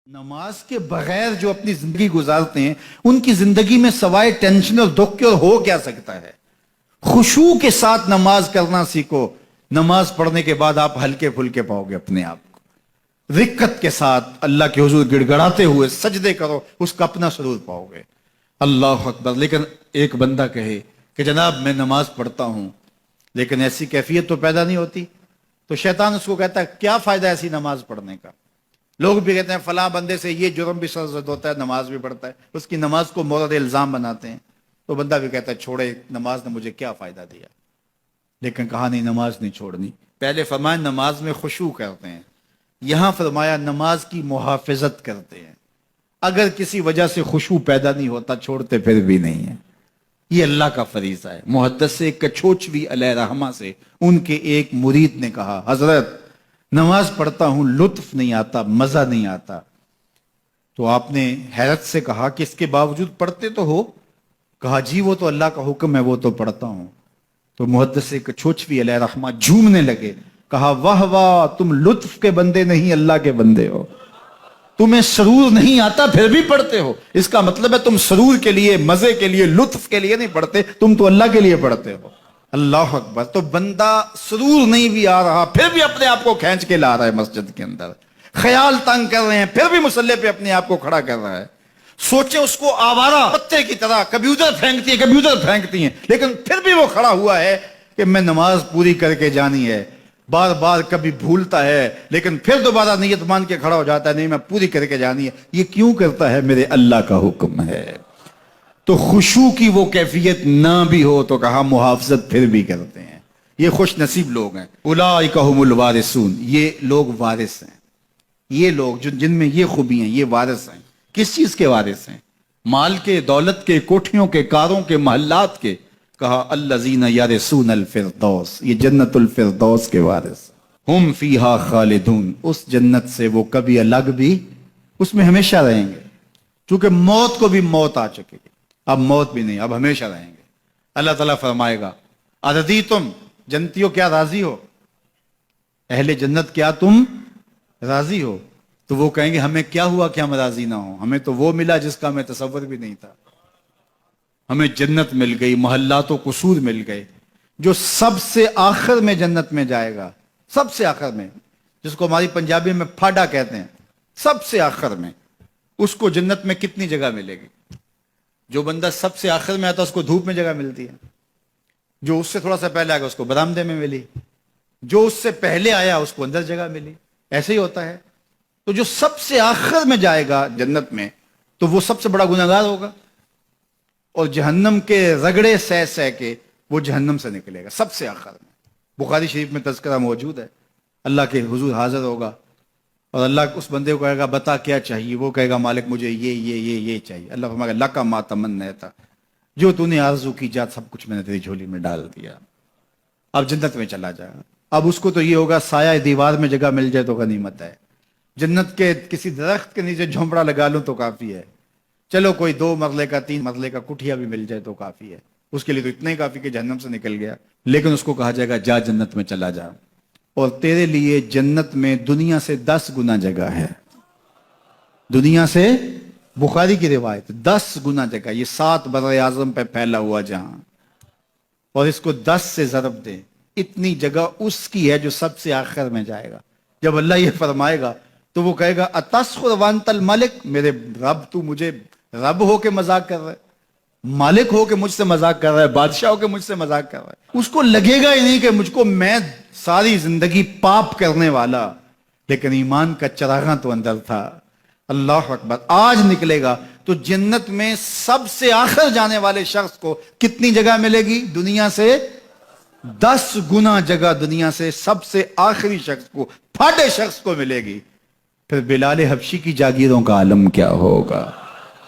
نماز کے بغیر جو اپنی زندگی گزارتے ہیں ان کی زندگی میں سوائے ٹینشن اور دکھ کے اور ہو کیا سکتا ہے؟ خشوع کے ساتھ نماز کرنا سیکھو. نماز پڑھنے کے بعد آپ ہلکے پھلکے پاؤ گے اپنے آپ کو. رقت کے ساتھ اللہ کے حضور گڑ گڑاتے ہوئے سجدے کرو, اس کا اپنا سرور پاؤ گے. اللہ اکبر. لیکن ایک بندہ کہے کہ جناب میں نماز پڑھتا ہوں لیکن ایسی کیفیت تو پیدا نہیں ہوتی, تو شیطان اس کو کہتا ہے کیا فائدہ ایسی نماز پڑھنے کا. لوگ بھی کہتے ہیں فلاں بندے سے یہ جرم بھی سرزد ہوتا ہے, نماز بھی پڑھتا ہے, اس کی نماز کو مورد الزام بناتے ہیں. تو بندہ بھی کہتا ہے چھوڑے, نماز نے مجھے کیا فائدہ دیا. لیکن کہا نہیں, نماز نہیں چھوڑنی. پہلے فرمایا نماز میں خشوع کرتے ہیں, یہاں فرمایا نماز کی محافظت کرتے ہیں. اگر کسی وجہ سے خشوع پیدا نہیں ہوتا چھوڑتے پھر بھی نہیں ہے. یہ اللہ کا فریضہ ہے. محدث کچھوچوی علیہ رحمہ سے ان کے ایک مرید نے کہا حضرت نماز پڑھتا ہوں لطف نہیں آتا, مزہ نہیں آتا. تو آپ نے حیرت سے کہا کہ اس کے باوجود پڑھتے تو ہو؟ کہا جی وہ تو اللہ کا حکم ہے, وہ تو پڑھتا ہوں. تو محدث کچھوچوی علیہ رحمہ جھومنے لگے, کہا واہ واہ, تم لطف کے بندے نہیں اللہ کے بندے ہو. تمہیں سرور نہیں آتا پھر بھی پڑھتے ہو, اس کا مطلب ہے تم سرور کے لیے, مزے کے لیے, لطف کے لیے نہیں پڑھتے, تم تو اللہ کے لیے پڑھتے ہو. اللہ اکبر. تو بندہ سرور نہیں بھی آ رہا پھر بھی اپنے آپ کو کھینچ کے لا رہا ہے مسجد کے اندر. خیال تنگ کر رہے ہیں پھر بھی مصلی پہ اپنے آپ کو کھڑا کر رہا ہے. سوچیں اس کو آوارہ پتے کی طرح کبھی ادھر پھینکتی ہیں کبھی ادھر پھینکتی ہیں, لیکن پھر بھی وہ کھڑا ہوا ہے کہ میں نماز پوری کر کے جانی ہے. بار بار کبھی بھولتا ہے لیکن پھر دوبارہ نیت مان کے کھڑا ہو جاتا ہے, نہیں میں پوری کر کے جانی ہے. یہ کیوں کرتا ہے؟ میرے اللہ کا حکم ہے. تو خشوع کی وہ کیفیت نہ بھی ہو تو کہا محافظت پھر بھی کرتے ہیں. یہ خوش نصیب لوگ ہیں. اولئک هم الوارثون, یہ لوگ وارث ہیں. یہ لوگ جن میں یہ خوبی ہیں یہ وارث ہیں. کس چیز کے وارث ہیں؟ مال کے, دولت کے, کوٹھیوں کے, کاروں کے, محلات کے. کہا الذین یرثون الفردوس, یہ جنت الفردوس کے وارث. ہم فیہا خالدون, اس جنت سے وہ کبھی الگ بھی اس میں ہمیشہ رہیں گے. چونکہ موت کو بھی موت آ چکے گی, اب موت بھی نہیں, اب ہمیشہ رہیں گے. اللہ تعالیٰ فرمائے گا اَرَضِیتُم, جنتیوں کیا راضی ہو؟ اہل جنت کیا تم راضی ہو؟ تو وہ کہیں گے ہمیں کیا ہوا کہ ہم راضی نہ ہوں, ہمیں تو وہ ملا جس کا ہمیں تصور بھی نہیں تھا. ہمیں جنت مل گئی, محلات و قصور مل گئے. جو سب سے آخر میں جنت میں جائے گا, سب سے آخر میں, جس کو ہماری پنجابی میں پھاڑا کہتے ہیں, سب سے آخر میں, اس کو جنت میں کتنی جگہ ملے گی؟ جو بندہ سب سے آخر میں آتا اس کو دھوپ میں جگہ ملتی ہے, جو اس سے تھوڑا سا پہلے آ گیا اس کو برآمدے میں ملی, جو اس سے پہلے آیا اس کو اندر جگہ ملی. ایسے ہی ہوتا ہے. تو جو سب سے آخر میں جائے گا جنت میں تو وہ سب سے بڑا گناہگار ہوگا, اور جہنم کے رگڑے سہ سہ کے وہ جہنم سے نکلے گا سب سے آخر میں. بخاری شریف میں تذکرہ موجود ہے. اللہ کے حضور حاضر ہوگا اور اللہ اس بندے کو کہے گا بتا کیا چاہیے. وہ کہے گا مالک مجھے یہ چاہیے. اللہ فرمائے گا لکا ما تمنیت, جو تو نے آرزو کی جات سب کچھ میں نے تیری جھولی میں ڈال دیا, اب جنت میں چلا جائے. اب اس کو تو یہ ہوگا سایہ دیوار میں جگہ مل جائے تو غنیمت ہے, جنت کے کسی درخت کے نیچے جھونپڑا لگا لوں تو کافی ہے, چلو کوئی 2 مرلے کا 3 مرلے کا کٹھیا بھی مل جائے تو کافی ہے. اس کے لیے تو اتنا ہی کافی کہ جہنم سے نکل گیا. لیکن اس کو کہا جائے گا جا جنت میں چلا جا, اور تیرے لیے جنت میں دنیا سے 10 گنا جگہ ہے. دنیا سے, بخاری کی روایت, 10 گنا جگہ. یہ 7 بر اعظم پہ پھیلا ہوا جہاں, اور اس کو 10 سے ضرب دے, اتنی جگہ اس کی ہے جو سب سے آخر میں جائے گا. جب اللہ یہ فرمائے گا تو وہ کہے گا اتسخر وانت الملک, میرے رب تو مجھے رب ہو کے مذاق کر رہا ہے, مالک ہو کے مجھ سے مذاق کر رہا ہے, بادشاہ ہو کے مجھ سے مذاق کر رہا ہے. اس کو لگے گا ہی نہیں کہ مجھ کو, میں ساری زندگی پاپ کرنے والا لیکن ایمان کا چراغاں تو اندر تھا. اللہ اکبر. آج نکلے گا تو جنت میں سب سے آخر جانے والے شخص کو کتنی جگہ ملے گی؟ دنیا سے 10 گنا جگہ دنیا سے سب سے آخری شخص کو, پھاٹے شخص کو ملے گی. پھر بلال حبشی کی جاگیروں کا عالم کیا ہوگا,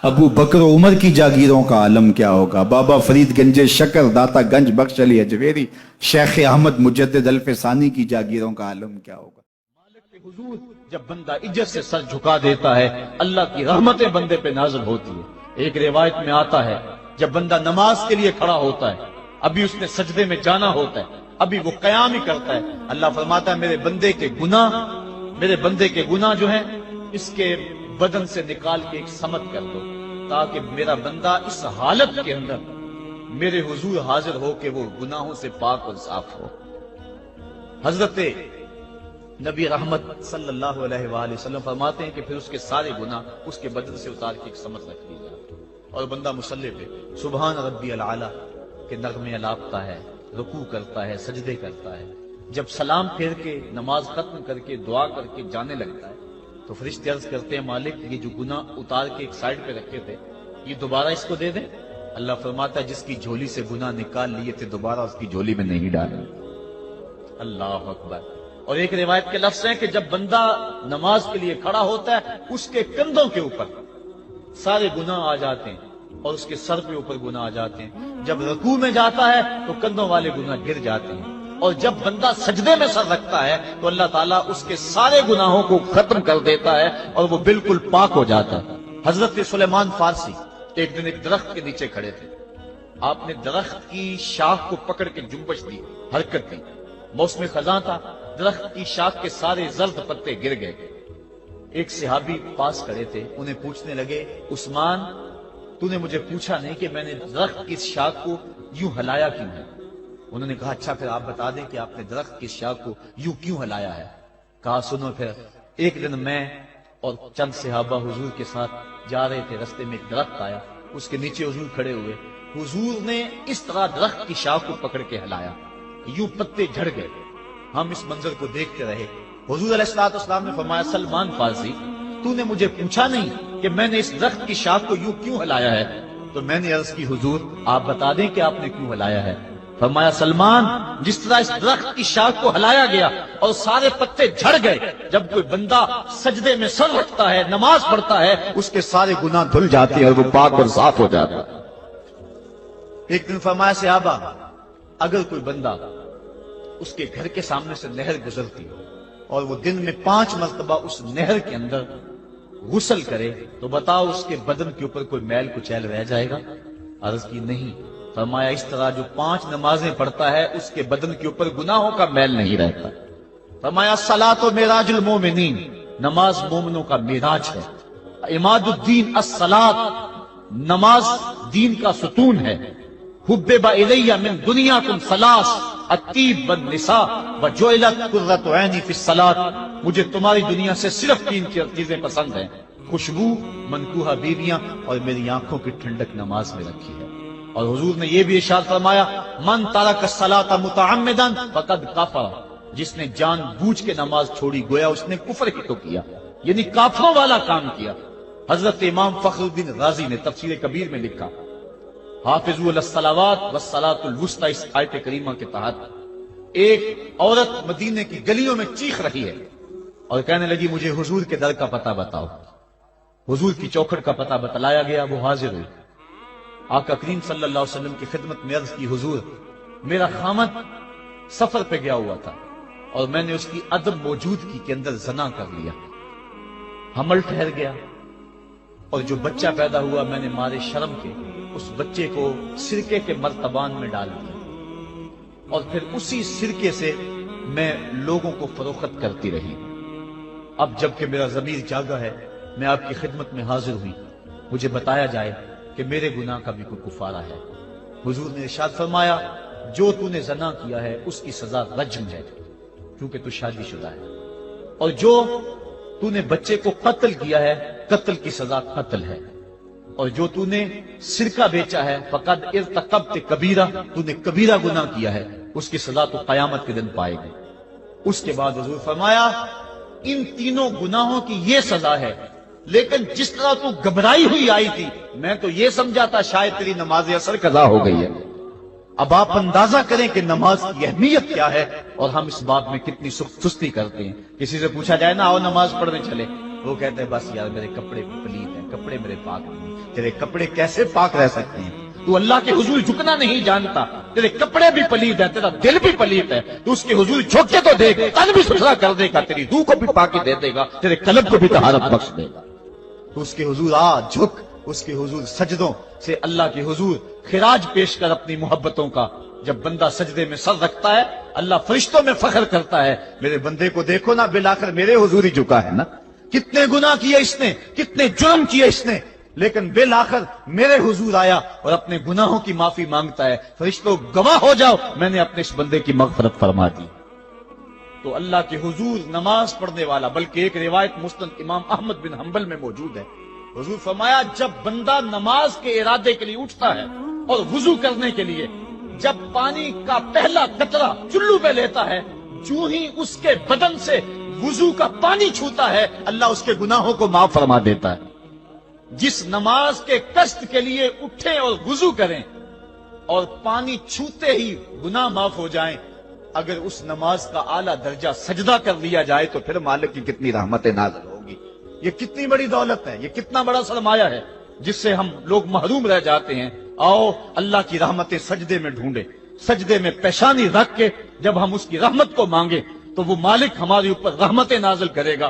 ابو بکر و عمر کی جاگیروں کا عالم کیا ہوگا, بابا فرید گنج شکر, داتا گنج بخش علی اجویری, شیخ احمد مجدد الف ثانی کی جاگیروں کا عالم کیا ہوگا. مالک کے حضور جب بندہ عزت سے سر جھکا دیتا ہے اللہ کی رحمتیں بندے پہ نازل ہوتی ہے. ایک روایت میں آتا ہے جب بندہ نماز کے لیے کھڑا ہوتا ہے, ابھی اس نے سجدے میں جانا ہوتا ہے, ابھی وہ قیام ہی کرتا ہے, اللہ فرماتا ہے میرے بندے کے گناہ جو ہیں اس کے بدن سے نکال کے ایک سمت کر دو تاکہ میرا بندہ اس حالت کے اندر میرے حضور حاضر ہو کہ وہ گناہوں سے پاک اور صاف ہو۔ حضرت نبی رحمت صلی اللہ علیہ وآلہ وسلم فرماتے ہیں کہ پھر اس کے سارے گناہ اس کے بدن سے اتار کے ایک سمت رکھ دی جائے اور بندہ مصلی پہ سبحان ربی العالی کے نغمے الاپتا ہے، رکوع کرتا ہے، سجدے کرتا ہے۔ جب سلام پھیر کے نماز ختم کر کے دعا کر کے جانے لگتا ہے تو فرشتے عرض کرتے ہیں مالک یہ جو گناہ اتار کے ایک سائڈ پہ رکھے تھے یہ دوبارہ اس کو دے دیں؟ اللہ فرماتا ہے جس کی جھولی سے گناہ نکال لیے تھے دوبارہ اس کی جھولی میں نہیں ڈالیں۔ اللہ اکبر۔ اور ایک روایت کے لفظ ہیں کہ جب بندہ نماز کے لیے کھڑا ہوتا ہے اس کے کندھوں کے اوپر سارے گناہ آ جاتے ہیں اور اس کے سر کے اوپر گناہ آ جاتے ہیں۔ جب رکوع میں جاتا ہے تو کندھوں والے گناہ گر جاتے ہیں اور جب بندہ سجدے میں سر رکھتا ہے تو اللہ تعالیٰ اس کے سارے گناہوں کو ختم کر دیتا ہے اور وہ بالکل پاک ہو جاتا ہے۔ حضرت سلیمان فارسی ایک دن ایک درخت کے نیچے کھڑے تھے، آپ نے درخت کی شاخ کو پکڑ کے جنبش دی، حرکت دی، موسم خزاں تھا، درخت کی شاخ کے سارے زرد پتے گر گئے۔ ایک صحابی پاس کھڑے تھے، انہیں پوچھنے لگے عثمان تو نے مجھے پوچھا نہیں کہ میں نے درخت کی شاخ کو یوں ہلایا کیوں ہے؟ انہوں نے کہا اچھا پھر آپ بتا دیں کہ آپ نے درخت کی شاخ کو یوں کیوں ہلایا ہے؟ کہا سنو پھر ایک دن میں اور چند صحابہ حضور کے ساتھ جا رہے تھے، رستے میں ایک درخت آیا، اس کے نیچے حضور کھڑے ہوئے، حضور نے اس طرح درخت کی شاخ کو پکڑ کے ہلایا، یوں پتے جھڑ گئے، ہم اس منظر کو دیکھتے رہے۔ حضور علیہ السلام نے فرمایا سلمان فارسی تو نے مجھے پوچھا نہیں کہ میں نے اس درخت کی شاخ کو یوں کیوں ہلایا ہے؟ تو میں نے عرض کی حضور آپ بتا دیں کہ آپ نے کیوں ہلایا ہے؟ فرمایا سلمان جس طرح اس درخت کی شاخ کو ہلایا گیا اور سارے پتے جھڑ گئے، جب کوئی بندہ سجدے میں سر رکھتا ہے نماز پڑھتا ہے اس کے سارے گناہ دھل جاتے ہیں اور وہ پاک اور صاف ہو جاتا ہے۔ ایک دن فرمایا صحابہ اگر کوئی بندہ اس کے گھر کے سامنے سے نہر گزرتی اور وہ دن میں 5 مرتبہ اس نہر کے اندر غسل کرے تو بتاؤ اس کے بدن کے اوپر کوئی میل کچیل رہ جائے گا؟ عرض کی نہیں۔ فرمایا اس طرح جو 5 نمازیں پڑھتا ہے اس کے بدن کے اوپر گناہوں کا میل نہیں رہتا۔ فرمایا الصلاۃ معراج المومنین، نماز مومنوں کا معراج ہے۔ عماد الدین الصلاۃ، نماز دین کا ستون ہے۔ حبب الی من دنیاکم ثلاث الطیب والنساء وجعلت قرۃ عینی فی الصلاۃ، مجھے تمہاری دنیا سے صرف 3 چیزیں پسند ہیں، خوشبو، منکوحہ بیویاں اور میری آنکھوں کی ٹھنڈک نماز میں رکھی ہے۔ اور حضور نے یہ بھی ارشاد فرمایا من ترک الصلاۃ متعمدا فقد کفر، جس نے جان بوجھ کے نماز چھوڑی گویا اس نے کفر ہی تو کیا، یعنی کافروں والا کام کیا۔ حضرت امام فخر الدین رازی نے تفسیر کبیر میں لکھا حافظوا علی الصلوات والصلاۃ الوسطی، اس آیت کریمہ کے تحت ایک عورت مدینے کی گلیوں میں چیخ رہی ہے اور کہنے لگی مجھے حضور کے در کا پتہ بتاؤ۔ حضور کی چوکھٹ کا پتہ بتلایا گیا، وہ حاضر ہوئی۔ آقا کریم صلی اللہ علیہ وسلم کی خدمت میں عرض کی حضور میرا خامد سفر پہ گیا ہوا تھا اور میں نے اس کی عدم موجودگی کے اندر زنا کر لیا، حمل ٹھہر گیا اور جو بچہ پیدا ہوا میں نے مارے شرم کے اس بچے کو سرکے کے مرتبان میں ڈال دیا اور پھر اسی سرکے سے میں لوگوں کو فروخت کرتی رہی۔ اب جب کہ میرا ضمیر جاگا ہے میں آپ کی خدمت میں حاضر ہوئی، مجھے بتایا جائے کہ میرے گناہ کا بھی کوئی کفارہ ہے۔ حضور نے ارشاد فرمایا جو تو نے زنا کیا ہے اس کی سزا رجم ہے کیونکہ تو شادی شدہ ہے، اور جو تو نے بچے کو قتل کیا ہے قتل کی سزا قتل ہے، اور جو تو نے سرکہ بیچا ہے فقد ارتکبت کبیرہ، تو نے کبیرہ گناہ کیا ہے، اس کی سزا تو قیامت کے دن پائے گی۔ اس کے بعد حضور فرمایا ان تینوں گناہوں کی یہ سزا ہے، لیکن جس طرح تو گھبرائی ہوئی آئی تھی میں تو یہ سمجھا تھا شاید تیری نماز اثر قضا ہو گئی ہے۔ اب آپ اندازہ کریں کہ نماز کی اہمیت کیا ہے اور ہم اس بات میں کتنی سستی کرتے ہیں۔ کسی سے پوچھا جائے نا آؤ نماز پڑھنے چلے، وہ کہتے ہیں بس یار میرے کپڑے پلید ہیں، کپڑے میرے پاک نہیں۔ تیرے کپڑے کیسے پاک رہ سکتے ہیں؟ تو اللہ کے حضور جھکنا نہیں جانتا، تیرے کپڑے بھی پلید ہیں، تیرا دل بھی پلید ہے، تو اس کے حضور جھک کے تو دیکھ، تن بھی ستھرا کر دے گا، تیری روح کو بھی پاکی دے دے گا، تیرے قلب کو بھی طہارت بخش دے گا۔ تو اس کے حضور آ جھک، اس کے حضور سجدوں سے اللہ کے حضور خراج پیش کر اپنی محبتوں کا۔ جب بندہ سجدے میں سر رکھتا ہے اللہ فرشتوں میں فخر کرتا ہے میرے بندے کو دیکھو نا بالآخر میرے حضور ہی جھکا ہے نا۔ کتنے گناہ کیے اس نے، کتنے جرم کیے اس نے، لیکن بالآخر میرے حضور آیا اور اپنے گناہوں کی معافی مانگتا ہے۔ فرشتوں گواہ ہو جاؤ، میں نے اپنے اس بندے کی مغفرت فرما دی۔ تو اللہ کے حضور نماز پڑھنے والا، بلکہ ایک روایت مسند امام احمد بن حنبل میں موجود ہے، حضور فرمایا جب بندہ نماز کے ارادے کے لیے اٹھتا ہے اور وضو کرنے کے لیے جب پانی کا پہلا قطرہ چلو پہ لیتا ہے، جو ہی اس کے بدن سے وضو کا پانی چھوتا ہے، اللہ اس کے گناہوں کو معاف فرما دیتا ہے۔ جس نماز کے قصد کے لیے اٹھیں اور وضو کریں اور پانی چھوتے ہی گناہ معاف ہو جائیں، اگر اس نماز کا اعلیٰ درجہ سجدہ کر لیا جائے تو پھر مالک کی کتنی رحمت نازل ہوگی۔ یہ کتنی بڑی دولت ہے، یہ کتنا بڑا سرمایہ ہے جس سے ہم لوگ محروم رہ جاتے ہیں۔ آؤ اللہ کی رحمتیں سجدے میں ڈھونڈے، سجدے میں پیشانی رکھ کے جب ہم اس کی رحمت کو مانگے تو وہ مالک ہمارے اوپر رحمتیں نازل کرے گا۔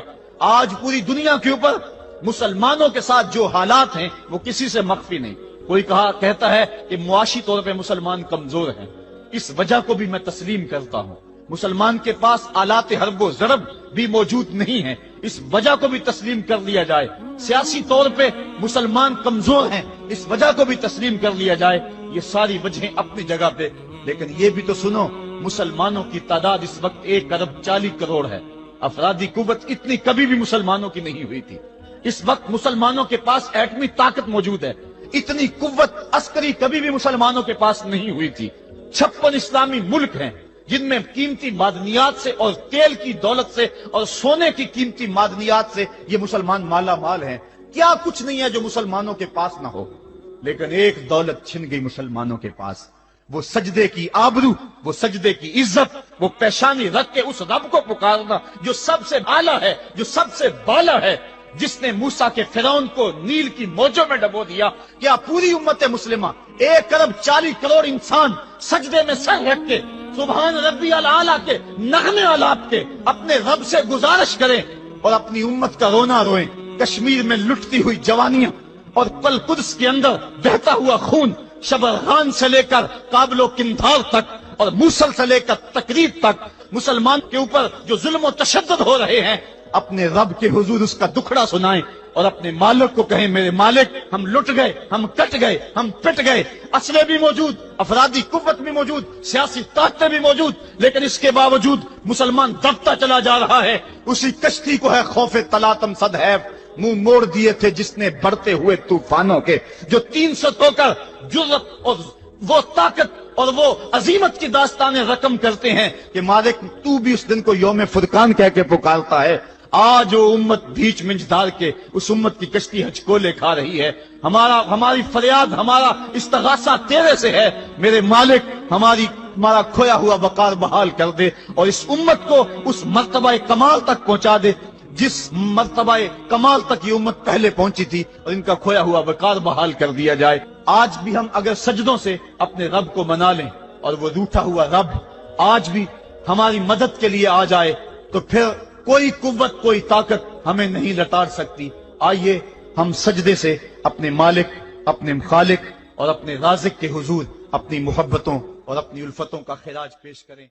آج پوری دنیا کے اوپر مسلمانوں کے ساتھ جو حالات ہیں وہ کسی سے مخفی نہیں۔ کوئی کہتا ہے کہ معاشی طور پہ مسلمان کمزور ہیں، اس وجہ کو بھی میں تسلیم کرتا ہوں۔ مسلمان کے پاس آلات حرب و ضرب بھی موجود نہیں ہیں، اس وجہ کو بھی تسلیم کر لیا جائے۔ سیاسی طور پہ مسلمان کمزور ہیں، اس وجہ کو بھی تسلیم کر لیا جائے۔ یہ ساری وجہیں اپنی جگہ پہ، لیکن یہ بھی تو سنو، مسلمانوں کی تعداد اس وقت 1 ارب 40 کروڑ ہے۔ افرادی قوت اتنی کبھی بھی مسلمانوں کی نہیں ہوئی تھی۔ اس وقت مسلمانوں کے پاس ایٹمی طاقت موجود ہے، اتنی قوت عسکری کبھی بھی مسلمانوں کے پاس نہیں ہوئی تھی۔ 56 اسلامی ملک ہیں جن میں قیمتی معدنیات سے اور تیل کی دولت سے اور سونے کی قیمتی معدنیات سے یہ مسلمان مالا مال ہیں۔ کیا کچھ نہیں ہے جو مسلمانوں کے پاس نہ ہو، لیکن ایک دولت چھن گئی مسلمانوں کے پاس، وہ سجدے کی آبرو، وہ سجدے کی عزت، وہ پیشانی رکھ کے اس رب کو پکارنا جو سب سے اعلیٰ ہے، جو سب سے بالا ہے، جس نے موسیٰ کے فرعون کو نیل کی موجوں میں ڈبو دیا۔ کیا پوری امت مسلمہ 1 ارب 40 کروڑ انسان سجدے میں سر رکھ کے سبحان ربی الاعلیٰ کے نغمے آلات کے اپنے رب سے گزارش کریں اور اپنی امت کا رونا روئیں؟ کشمیر میں لٹتی ہوئی جوانیاں اور کل قدس کے اندر بہتا ہوا خون، شبرغان سے لے کر کابل و قندھار تک اور موصل سے لے کر تکریب تک مسلمان کے اوپر جو ظلم و تشدد ہو رہے ہیں، اپنے رب کے حضور اس کا دکھڑا سنائیں اور اپنے مالک کو کہیں میرے مالک ہم لٹ گئے، ہم کٹ گئے، ہم پٹ گئے۔ اسلحے بھی موجود، افرادی قوت بھی موجود، سیاسی طاقتیں بھی موجود، لیکن اس کے باوجود مسلمان دبتا چلا جا رہا ہے۔ اسی کشتی کو ہے خوف تلاطم صدحیف منہ موڑ دیے تھے جس نے بڑھتے ہوئے طوفانوں کے، جو 300 ہو کر جرأت اور وہ طاقت اور وہ عظیمت کی داستانیں رقم کرتے ہیں کہ مالک تو بھی اس دن کو یوم فرقان کہہ کے پکارتا ہے۔ آج وہ امت بیچ منج دار کے اس امت کی کشتی ہچکولے کھا رہی ہے۔ ہماری فریاد، ہمارا استغاثہ تیرے سے ہے، میرے مالک ہمارا کھویا ہوا وقار بحال کر دے اور اس امت کو اس مرتبہ کمال تک پہنچا دے جس مرتبہ کمال تک یہ امت پہلے پہنچی تھی، اور ان کا کھویا ہوا وقار بحال کر دیا جائے۔ آج بھی ہم اگر سجدوں سے اپنے رب کو منا لیں اور وہ روٹھا ہوا رب آج بھی ہماری مدد کے لیے آ جائے تو پھر کوئی قوت، کوئی طاقت ہمیں نہیں لتاڑ سکتی۔ آئیے ہم سجدے سے اپنے مالک، اپنے خالق اور اپنے رازق کے حضور اپنی محبتوں اور اپنی الفتوں کا خراج پیش کریں۔